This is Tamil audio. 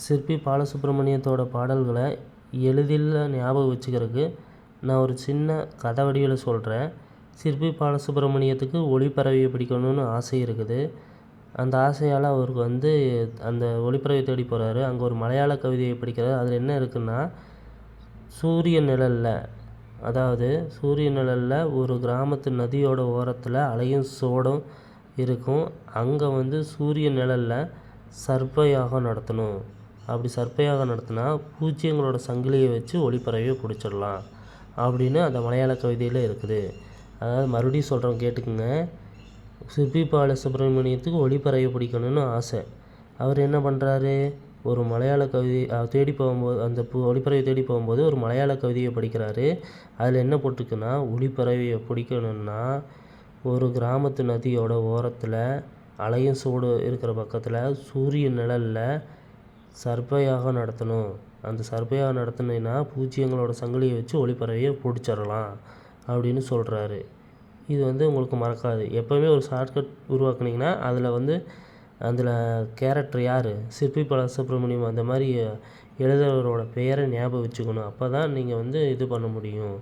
சிற்பி பாலசுப்ரமணியத்தோட பாடல்களை எளிதில் ஞாபகம் வச்சுக்கிறதுக்கு நான் ஒரு சின்ன கதை வடிவில் சொல்கிறேன். சிற்பி பாலசுப்ரமணியத்துக்கு ஒளிப்பறவையை பிடிக்கணும்னு ஆசை இருக்குது. அந்த ஆசையால் அவருக்கு அந்த ஒளிப்பறவை தேடி போகிறாரு. அங்கே ஒரு மலையாள கவிதையை படிக்கிறார். அதில் என்ன இருக்குன்னா, சூரிய நிழலில் ஒரு கிராமத்து நதியோட ஓரத்தில் அலையும் சோடும் இருக்கும். அங்கே சூரிய நிழலில் சர்ப்பயாகம் நடத்தணும். அப்படி சர்ப்பயாகம் நடத்தினா பூச்சியங்களோட சங்கிலியை வச்சு ஒளிப்பறவையை பிடிச்சிடலாம் அப்படின்னு அந்த மலையாள கவிதையில் இருக்குது. அதாவது மறுபடியும் சொல்கிறோம், கேட்டுக்குங்க. சிற்பி பாலசுப்ரமணியத்துக்கு ஒளிப்பறவையை பிடிக்கணும்னு ஆசை. அவர் என்ன பண்ணுறாரு, ஒரு மலையாள கவிதை தேடி போகும்போது, அந்த ஒளிப்பறவையை தேடி போகும்போது ஒரு மலையாள கவிதையை படிக்கிறாரு. அதில் என்ன போட்டிருக்குன்னா, ஒளிப்பறவையை பிடிக்கணுன்னா ஒரு கிராமத்து நதியோட ஓரத்தில் அலையும் சூடு இருக்கிற பக்கத்தில் சூரிய நிழலில் சர்ப்பயாகம் நடத்தணும். அந்த சர்ப்பயாகம் நடத்தினீங்கன்னா பூச்சியங்களோட சங்கிலியை வச்சு ஒளிப்பறவையை பிடிச்சிடலாம் அப்படின்னு சொல்கிறாரு. இது உங்களுக்கு மறக்காது. எப்போவுமே ஒரு ஷார்ட்கட் உருவாக்குனீங்கன்னா அதில் கேரக்டர் யார், சிற்பி பாலசுப்ரமணியம், அந்த மாதிரி எழுதுறவரோட பெயரை ஞாபகம் வச்சுக்கணும். அப்போ தான் நீங்கள் இது பண்ண முடியும்.